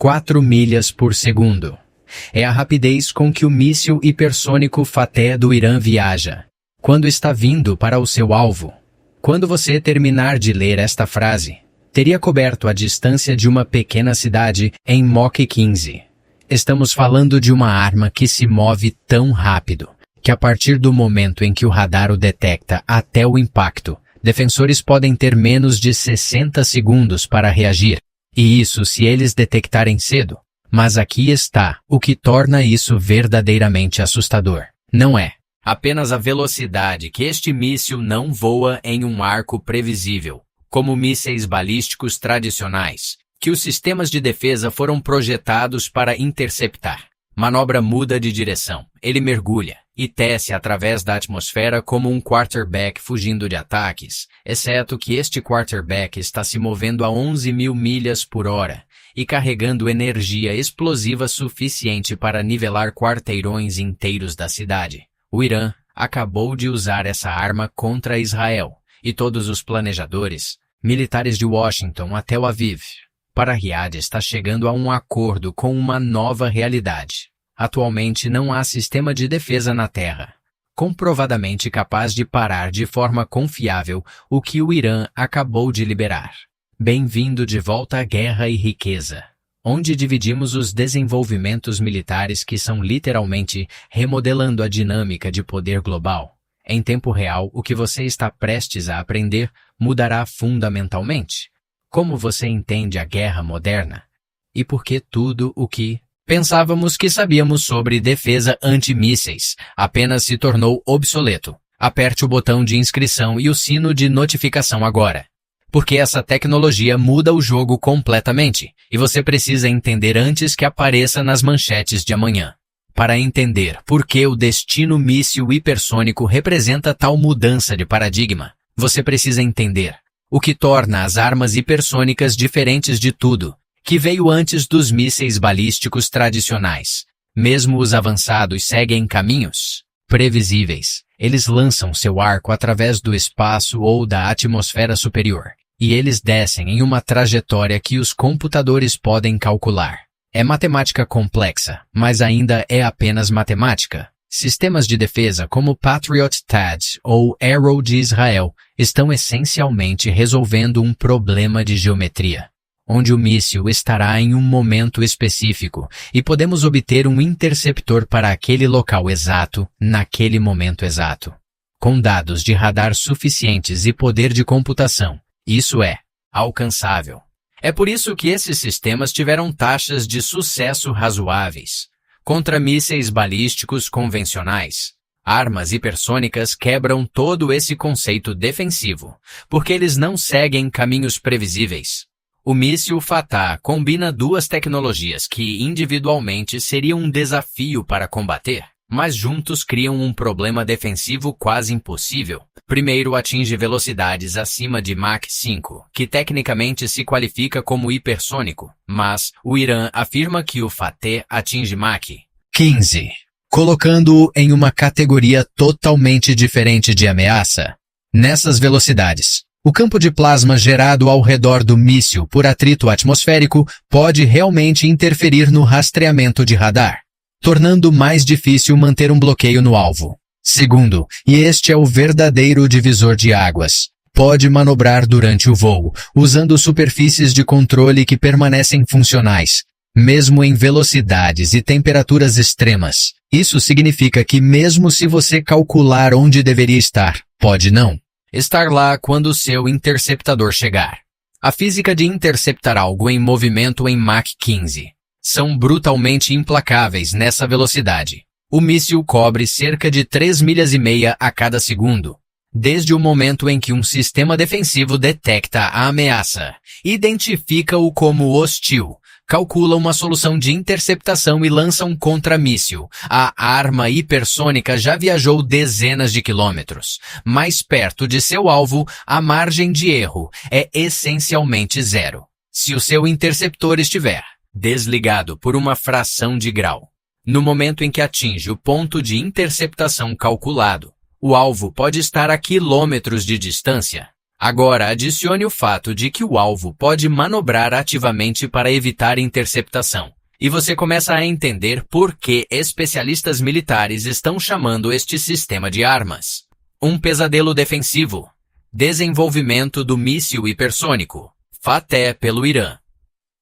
4 milhas por segundo. É a rapidez com que o míssil hipersônico Fateh do Irã viaja quando está vindo para o seu alvo. Quando você terminar de ler esta frase, teria coberto a distância de uma pequena cidade em Mach 15. Estamos falando de uma arma que se move tão rápido que a partir do momento em que o radar o detecta até o impacto, defensores podem ter menos de 60 segundos para reagir, e isso se eles detectarem cedo. Mas aqui está o que torna isso verdadeiramente assustador. Não é apenas a velocidade que este míssil não voa em um arco previsível, como mísseis balísticos tradicionais, que os sistemas de defesa foram projetados para interceptar. Manobra muda de direção, ele mergulha e tece através da atmosfera como um quarterback fugindo de ataques, exceto que este quarterback está se movendo a 11.000 milhas por hora e carregando energia explosiva suficiente para nivelar quarteirões inteiros da cidade. O Irã acabou de usar essa arma contra Israel, e todos os planejadores, militares de Washington a Tel Aviv, para Riad está chegando a um acordo com uma nova realidade. Atualmente não há sistema de defesa na Terra, comprovadamente capaz de parar de forma confiável o que o Irã acabou de liberar. Bem-vindo de volta à Guerra e Riqueza, onde dividimos os desenvolvimentos militares que são literalmente remodelando a dinâmica de poder global. Em tempo real, o que você está prestes a aprender mudará fundamentalmente. Como você entende a guerra moderna? E por que tudo o que pensávamos que sabíamos sobre defesa antimísseis apenas se tornou obsoleto? Aperte o botão de inscrição e o sino de notificação agora. Porque essa tecnologia muda o jogo completamente, e você precisa entender antes que apareça nas manchetes de amanhã. Para entender por que o destino míssil hipersônico representa tal mudança de paradigma, você precisa entender o que torna as armas hipersônicas diferentes de tudo que veio antes dos mísseis balísticos tradicionais. Mesmo os avançados seguem caminhos previsíveis. Eles lançam seu arco através do espaço ou da atmosfera superior, e eles descem em uma trajetória que os computadores podem calcular. É matemática complexa, mas ainda é apenas matemática. Sistemas de defesa como Patriot THAAD ou Arrow de Israel estão essencialmente resolvendo um problema de geometria, onde o míssil estará em um momento específico e podemos obter um interceptor para aquele local exato, naquele momento exato. Com dados de radar suficientes e poder de computação, isso é alcançável. É por isso que esses sistemas tiveram taxas de sucesso razoáveis. Contra mísseis balísticos convencionais, armas hipersônicas quebram todo esse conceito defensivo, porque eles não seguem caminhos previsíveis. O míssil Fateh combina duas tecnologias que individualmente seriam um desafio para combater, mas juntos criam um problema defensivo quase impossível. Primeiro, atinge velocidades acima de Mach 5, que tecnicamente se qualifica como hipersônico, mas o Irã afirma que o Fateh atinge Mach 15, colocando-o em uma categoria totalmente diferente de ameaça. Nessas velocidades, o campo de plasma gerado ao redor do míssil por atrito atmosférico pode realmente interferir no rastreamento de radar, tornando mais difícil manter um bloqueio no alvo. Segundo, e este é o verdadeiro divisor de águas, pode manobrar durante o voo, usando superfícies de controle que permanecem funcionais, mesmo em velocidades e temperaturas extremas. Isso significa que mesmo se você calcular onde deveria estar, pode não estar lá quando o seu interceptador chegar. A física de interceptar algo em movimento em Mach 15 são brutalmente implacáveis nessa velocidade. O míssil cobre cerca de 3,5 milhas a cada segundo, desde o momento em que um sistema defensivo detecta a ameaça, identifica-o como hostil, calcula uma solução de interceptação e lança um contramíssil. A arma hipersônica já viajou dezenas de quilômetros. Mais perto de seu alvo, a margem de erro é essencialmente zero, se o seu interceptor estiver desligado por uma fração de grau. No momento em que atinge o ponto de interceptação calculado, o alvo pode estar a quilômetros de distância. Agora adicione o fato de que o alvo pode manobrar ativamente para evitar interceptação. E você começa a entender por que especialistas militares estão chamando este sistema de armas um pesadelo defensivo. Desenvolvimento do míssil hipersônico Fateh pelo Irã.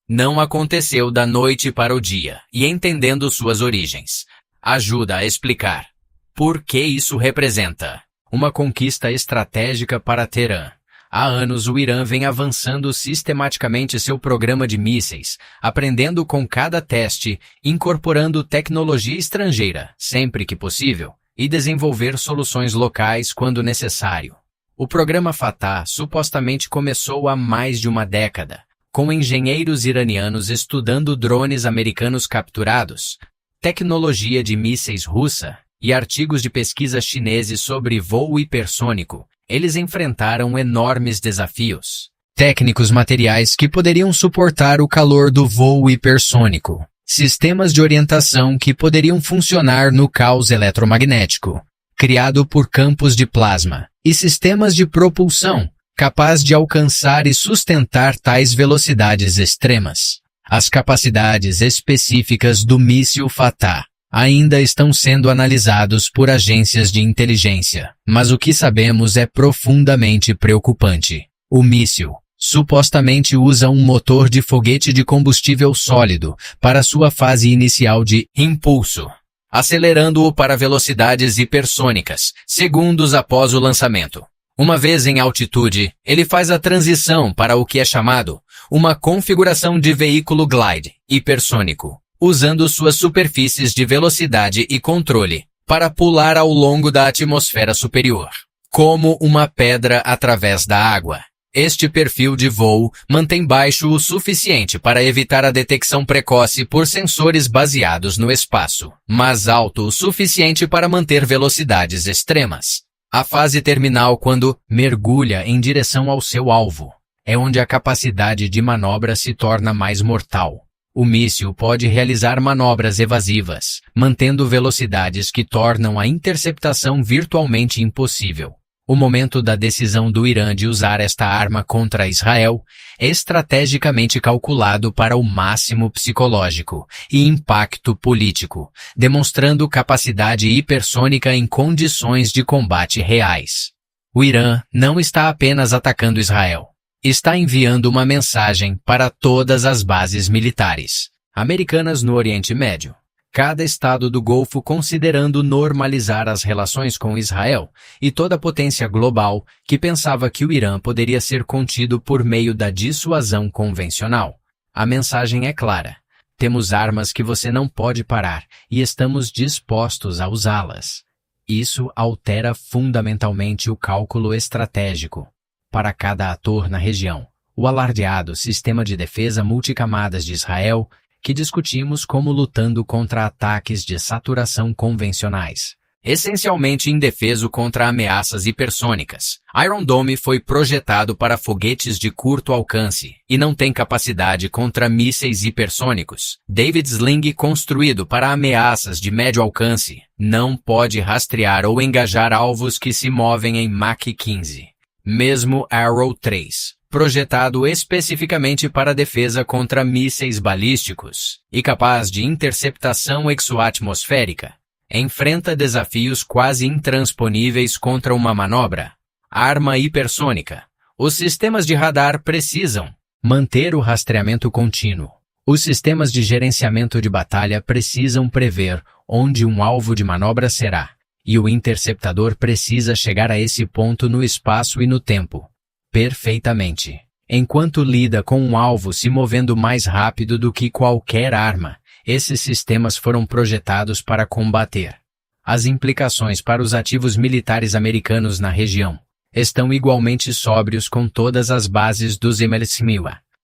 Não aconteceu da noite para o dia, e entendendo suas origens ajuda a explicar por que isso representa uma conquista estratégica para Teherã. Há anos o Irã vem avançando sistematicamente seu programa de mísseis, aprendendo com cada teste, incorporando tecnologia estrangeira, sempre que possível, e desenvolver soluções locais quando necessário. O programa Fateh supostamente começou há mais de uma década, com engenheiros iranianos estudando drones americanos capturados, tecnologia de mísseis russa e artigos de pesquisa chineses sobre voo hipersônico. Eles enfrentaram enormes desafios técnicos materiais que poderiam suportar o calor do voo hipersônico, sistemas de orientação que poderiam funcionar no caos eletromagnético, criado por campos de plasma, e sistemas de propulsão, capaz de alcançar e sustentar tais velocidades extremas. As capacidades específicas do míssil Fateh ainda estão sendo analisados por agências de inteligência, mas o que sabemos é profundamente preocupante. O míssil supostamente usa um motor de foguete de combustível sólido para sua fase inicial de impulso, acelerando-o para velocidades hipersônicas, segundos após o lançamento. Uma vez em altitude, ele faz a transição para o que é chamado uma configuração de veículo glide hipersônico, usando suas superfícies de velocidade e controle para pular ao longo da atmosfera superior, como uma pedra através da água. Este perfil de voo mantém baixo o suficiente para evitar a detecção precoce por sensores baseados no espaço, mas alto o suficiente para manter velocidades extremas. A fase terminal, quando mergulha em direção ao seu alvo, é onde a capacidade de manobra se torna mais mortal. O míssil pode realizar manobras evasivas, mantendo velocidades que tornam a interceptação virtualmente impossível. O momento da decisão do Irã de usar esta arma contra Israel é estrategicamente calculado para o máximo psicológico e impacto político, demonstrando capacidade hipersônica em condições de combate reais. O Irã não está apenas atacando Israel. Está enviando uma mensagem para todas as bases militares americanas no Oriente Médio. Cada estado do Golfo considerando normalizar as relações com Israel e toda a potência global que pensava que o Irã poderia ser contido por meio da dissuasão convencional. A mensagem é clara. Temos armas que você não pode parar e estamos dispostos a usá-las. Isso altera fundamentalmente o cálculo estratégico. Para cada ator na região, o alardeado sistema de defesa multicamadas de Israel, que discutimos como lutando contra ataques de saturação convencionais, essencialmente indefeso contra ameaças hipersônicas. Iron Dome foi projetado para foguetes de curto alcance e não tem capacidade contra mísseis hipersônicos. David Sling, construído para ameaças de médio alcance, não pode rastrear ou engajar alvos que se movem em Mach 15. Mesmo Arrow 3, projetado especificamente para defesa contra mísseis balísticos e capaz de interceptação exoatmosférica, enfrenta desafios quase intransponíveis contra uma manobra. Arma hipersônica. Os sistemas de radar precisam manter o rastreamento contínuo. Os sistemas de gerenciamento de batalha precisam prever onde um alvo de manobra será. E o interceptador precisa chegar a esse ponto no espaço e no tempo. Perfeitamente. Enquanto lida com um alvo se movendo mais rápido do que qualquer arma, esses sistemas foram projetados para combater. As implicações para os ativos militares americanos na região estão igualmente sóbrios com todas as bases dos Emirates,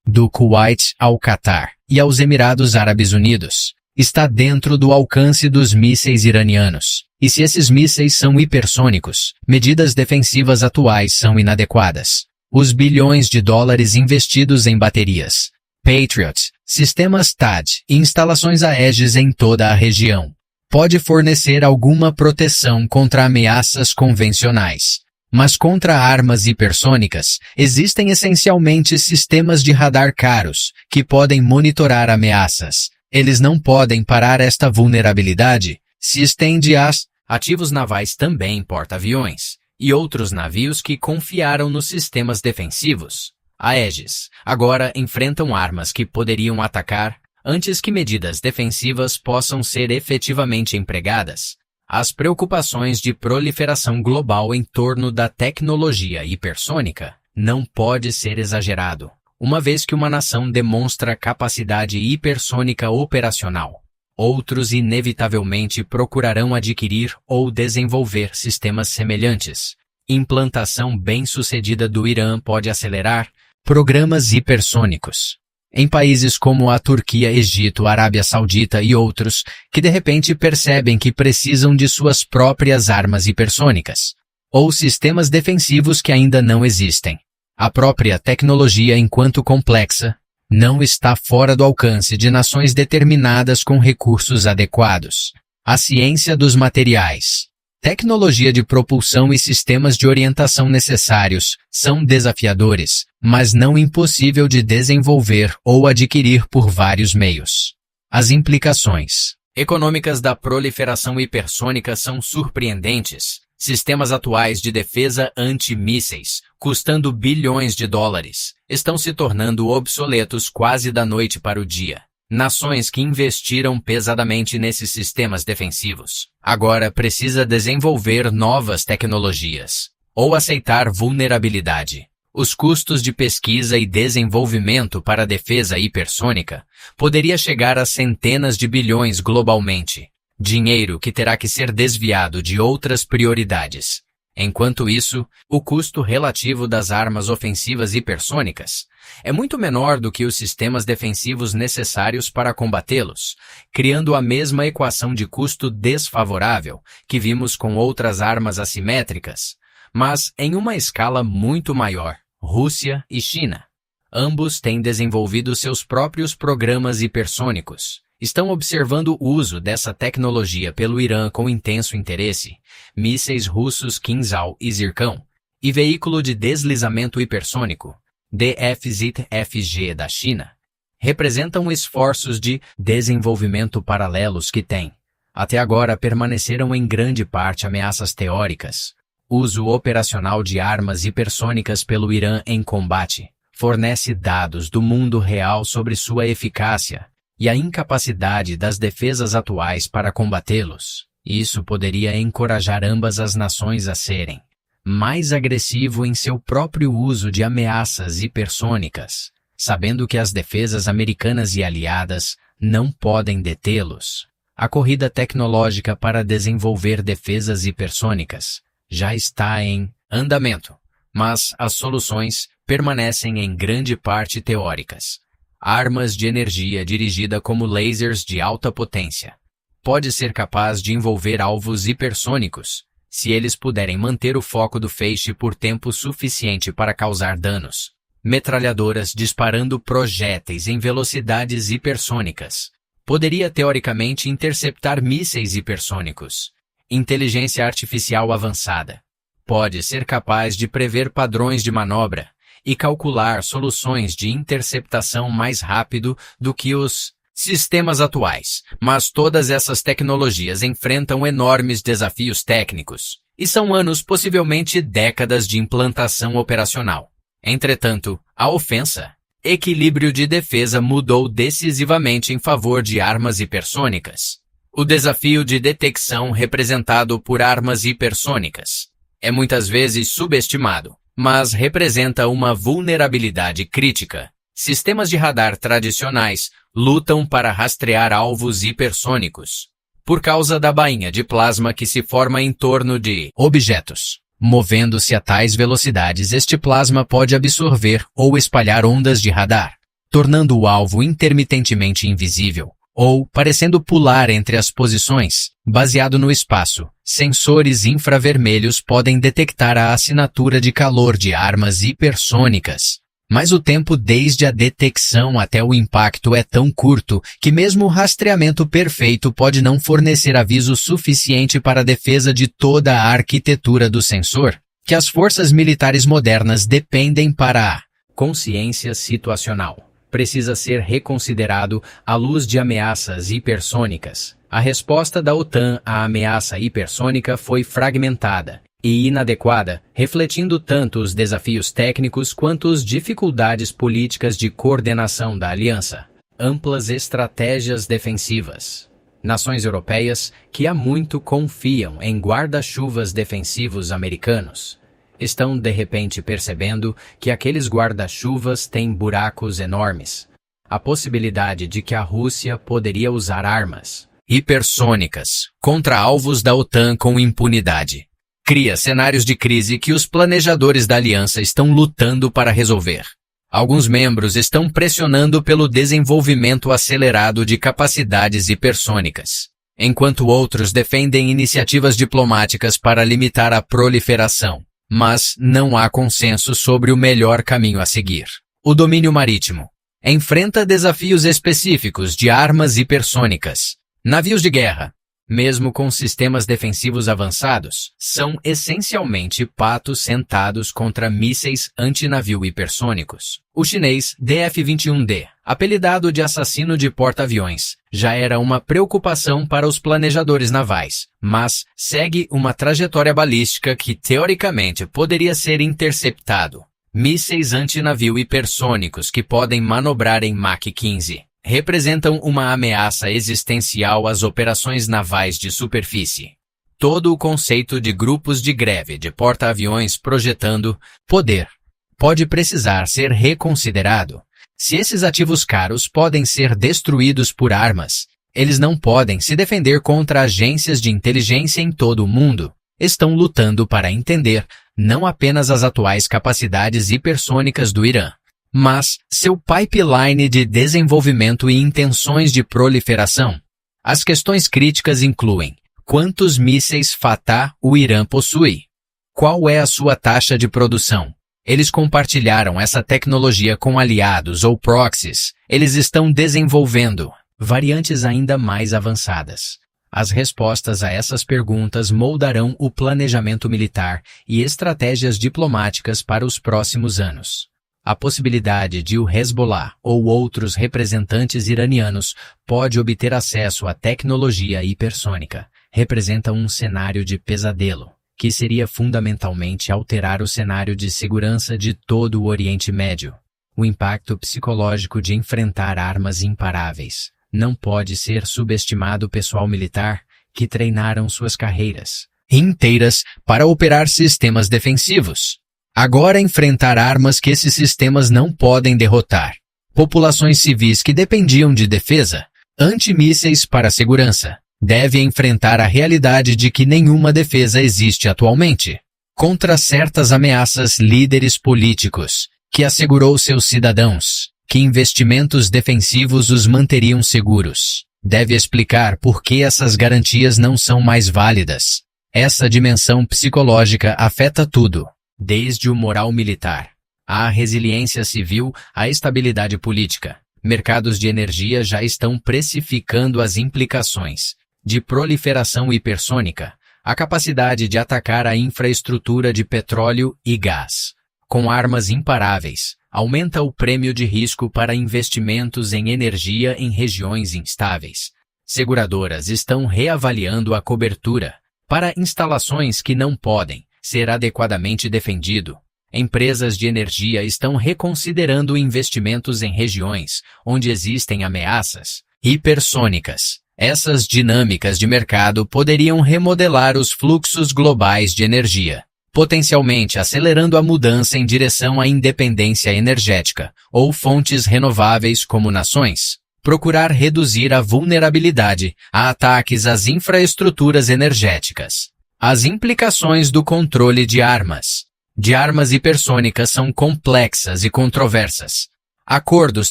do Kuwait ao Catar e aos Emirados Árabes Unidos. Está dentro do alcance dos mísseis iranianos. E se esses mísseis são hipersônicos, medidas defensivas atuais são inadequadas. Os bilhões de dólares investidos em baterias, Patriot, sistemas THAAD e instalações Aegis em toda a região pode fornecer alguma proteção contra ameaças convencionais, Mas contra armas hipersônicas, existem essencialmente sistemas de radar caros, que podem monitorar ameaças. Eles não podem parar esta vulnerabilidade. Se estende às ativos navais também porta-aviões, e outros navios que confiaram nos sistemas defensivos. A Aegis agora enfrentam armas que poderiam atacar antes que medidas defensivas possam ser efetivamente empregadas. As preocupações de proliferação global em torno da tecnologia hipersônica não pode ser exagerado, uma vez que uma nação demonstra capacidade hipersônica operacional. Outros inevitavelmente procurarão adquirir ou desenvolver sistemas semelhantes. Implantação bem-sucedida do Irã pode acelerar programas hipersônicos em países como a Turquia, Egito, Arábia Saudita e outros, que de repente percebem que precisam de suas próprias armas hipersônicas, ou sistemas defensivos que ainda não existem. A própria tecnologia, enquanto complexa, não está fora do alcance de nações determinadas com recursos adequados. A ciência dos materiais, tecnologia de propulsão e sistemas de orientação necessários são desafiadores, mas não impossível de desenvolver ou adquirir por vários meios. As implicações econômicas da proliferação hipersônica são surpreendentes. Sistemas atuais de defesa antimísseis, custando bilhões de dólares, estão se tornando obsoletos quase da noite para o dia. Nações que investiram pesadamente nesses sistemas defensivos agora precisa desenvolver novas tecnologias ou aceitar vulnerabilidade. Os custos de pesquisa e desenvolvimento para a defesa hipersônica poderia chegar a centenas de bilhões globalmente. Dinheiro que terá que ser desviado de outras prioridades. Enquanto isso, o custo relativo das armas ofensivas hipersônicas é muito menor do que os sistemas defensivos necessários para combatê-los, criando a mesma equação de custo desfavorável que vimos com outras armas assimétricas, mas em uma escala muito maior. Rússia e China. Ambos têm desenvolvido seus próprios programas hipersônicos. Estão observando o uso dessa tecnologia pelo Irã com intenso interesse. Mísseis russos Kinzhal e Zircon e veículo de deslizamento hipersônico, DFZ-FG da China, representam esforços de desenvolvimento paralelos que têm, até agora permaneceram em grande parte ameaças teóricas. Uso operacional de armas hipersônicas pelo Irã em combate fornece dados do mundo real sobre sua eficácia e a incapacidade das defesas atuais para combatê-los. Isso poderia encorajar ambas as nações a serem mais agressivo em seu próprio uso de ameaças hipersônicas, sabendo que as defesas americanas e aliadas não podem detê-los. A corrida tecnológica para desenvolver defesas hipersônicas já está em andamento, mas as soluções permanecem em grande parte teóricas. Armas de energia dirigida como lasers de alta potência pode ser capaz de envolver alvos hipersônicos, se eles puderem manter o foco do feixe por tempo suficiente para causar danos. Metralhadoras disparando projéteis em velocidades hipersônicas poderia teoricamente interceptar mísseis hipersônicos. Inteligência artificial avançada pode ser capaz de prever padrões de manobra e calcular soluções de interceptação mais rápido do que os sistemas atuais, mas todas essas tecnologias enfrentam enormes desafios técnicos e são anos, possivelmente décadas de implantação operacional. Entretanto, a ofensa, equilíbrio de defesa mudou decisivamente em favor de armas hipersônicas. O desafio de detecção representado por armas hipersônicas é muitas vezes subestimado, mas representa uma vulnerabilidade crítica. Sistemas de radar tradicionais lutam para rastrear alvos hipersônicos por causa da bainha de plasma que se forma em torno de objetos. Movendo-se a tais velocidades, este plasma pode absorver ou espalhar ondas de radar, tornando o alvo intermitentemente invisível, ou parecendo pular entre as posições. Baseado no espaço, sensores infravermelhos podem detectar a assinatura de calor de armas hipersônicas. Mas o tempo desde a detecção até o impacto é tão curto que mesmo o rastreamento perfeito pode não fornecer aviso suficiente para a defesa de toda a arquitetura do sensor. que as forças militares modernas dependem para a consciência situacional precisa ser reconsiderado à luz de ameaças hipersônicas. A resposta da OTAN à ameaça hipersônica foi fragmentada e inadequada, refletindo tanto os desafios técnicos quanto as dificuldades políticas de coordenação da aliança. Amplas estratégias defensivas. Nações europeias, que há muito confiam em guarda-chuvas defensivos americanos, estão de repente percebendo que aqueles guarda-chuvas têm buracos enormes. A possibilidade de que a Rússia poderia usar armas hipersônicas contra alvos da OTAN com impunidade cria cenários de crise que os planejadores da aliança estão lutando para resolver. Alguns membros estão pressionando pelo desenvolvimento acelerado de capacidades hipersônicas, enquanto outros defendem iniciativas diplomáticas para limitar a proliferação. Mas não há consenso sobre o melhor caminho a seguir. O domínio marítimo enfrenta desafios específicos de armas hipersônicas. Navios de guerra, mesmo com sistemas defensivos avançados, são essencialmente patos sentados contra mísseis antinavio hipersônicos. O chinês DF-21D, apelidado de assassino de porta-aviões, já era uma preocupação para os planejadores navais, mas segue uma trajetória balística que teoricamente poderia ser interceptado. Mísseis antinavio hipersônicos que podem manobrar em Mach 15 representam uma ameaça existencial às operações navais de superfície. Todo o conceito de grupos de greve de porta-aviões projetando poder pode precisar ser reconsiderado. Se esses ativos caros podem ser destruídos por armas, eles não podem se defender contra agências de inteligência em todo o mundo. Estão lutando para entender não apenas as atuais capacidades hipersônicas do Irã, mas seu pipeline de desenvolvimento e intenções de proliferação. As questões críticas incluem: quantos mísseis Fatah o Irã possui? Qual é a sua taxa de produção? Eles compartilharam essa tecnologia com aliados ou proxies. Eles estão desenvolvendo variantes ainda mais avançadas. As respostas a essas perguntas moldarão o planejamento militar e estratégias diplomáticas para os próximos anos. A possibilidade de o Hezbollah ou outros representantes iranianos pode obter acesso à tecnologia hipersônica representa um cenário de pesadelo, que seria fundamentalmente alterar o cenário de segurança de todo o Oriente Médio. O impacto psicológico de enfrentar armas imparáveis não pode ser subestimado. O pessoal militar que treinaram suas carreiras inteiras para operar sistemas defensivos agora enfrentar armas que esses sistemas não podem derrotar. Populações civis que dependiam de defesa antimísseis para segurança devem enfrentar a realidade de que nenhuma defesa existe atualmente contra certas ameaças. Líderes políticos que assegurou seus cidadãos que investimentos defensivos os manteriam seguros deve explicar por que essas garantias não são mais válidas. Essa dimensão psicológica afeta tudo, desde o moral militar, à resiliência civil, à estabilidade política. Mercados de energia já estão precificando as implicações de proliferação hipersônica, a capacidade de atacar a infraestrutura de petróleo e gás. Com armas imparáveis, aumenta o prêmio de risco para investimentos em energia em regiões instáveis. Seguradoras estão reavaliando a cobertura para instalações que não podem ser adequadamente defendido. Empresas de energia estão reconsiderando investimentos em regiões onde existem ameaças hipersônicas. Essas dinâmicas de mercado poderiam remodelar os fluxos globais de energia, potencialmente acelerando a mudança em direção à independência energética ou fontes renováveis como nações. Procurar reduzir a vulnerabilidade a ataques às infraestruturas energéticas. As implicações do controle de armas hipersônicas são complexas e controversas. Acordos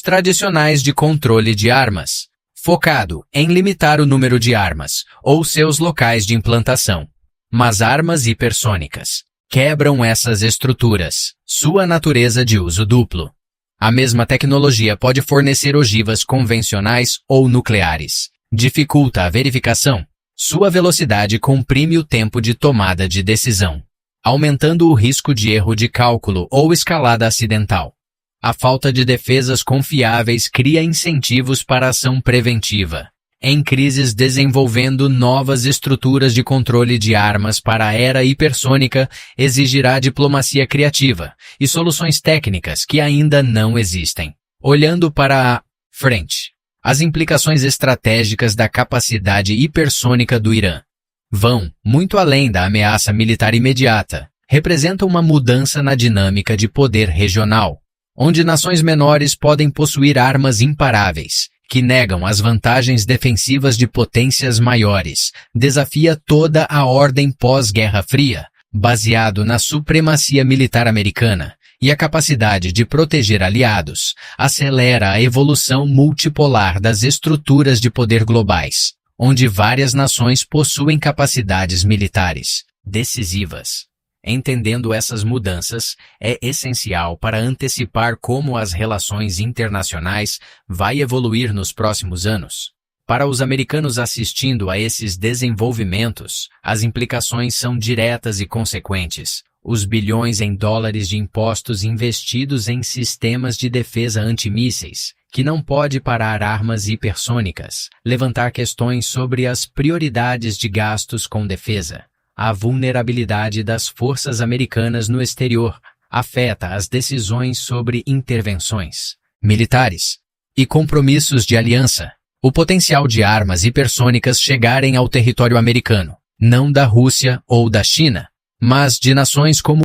tradicionais de controle de armas, focado em limitar o número de armas ou seus locais de implantação. Mas armas hipersônicas quebram essas estruturas, sua natureza de uso duplo. A mesma tecnologia pode fornecer ogivas convencionais ou nucleares. Dificulta a verificação. Sua velocidade comprime o tempo de tomada de decisão. aumentando o risco de erro de cálculo ou escalada acidental. A falta de defesas confiáveis cria incentivos para ação preventiva, em crises desenvolvendo novas estruturas de controle de armas para a era hipersônica exigirá diplomacia criativa e soluções técnicas que ainda não existem. Olhando para a frente, as implicações estratégicas da capacidade hipersônica do Irã vão muito além da ameaça militar imediata, representam uma mudança na dinâmica de poder regional, onde nações menores podem possuir armas imparáveis, que negam as vantagens defensivas de potências maiores, desafia toda a ordem pós-Guerra Fria, baseado na supremacia militar americana e a capacidade de proteger aliados, acelera a evolução multipolar das estruturas de poder globais, onde várias nações possuem capacidades militares decisivas. Entendendo essas mudanças, é essencial para antecipar como as relações internacionais vai evoluir nos próximos anos. Para os americanos assistindo a esses desenvolvimentos, as implicações são diretas e consequentes. Os bilhões em dólares de impostos investidos em sistemas de defesa antimísseis, que não pode parar armas hipersônicas, levantar questões sobre as prioridades de gastos com defesa. A vulnerabilidade das forças americanas no exterior afeta as decisões sobre intervenções militares e compromissos de aliança. O potencial de armas hipersônicas chegarem ao território americano, não da Rússia ou da China, mas de nações como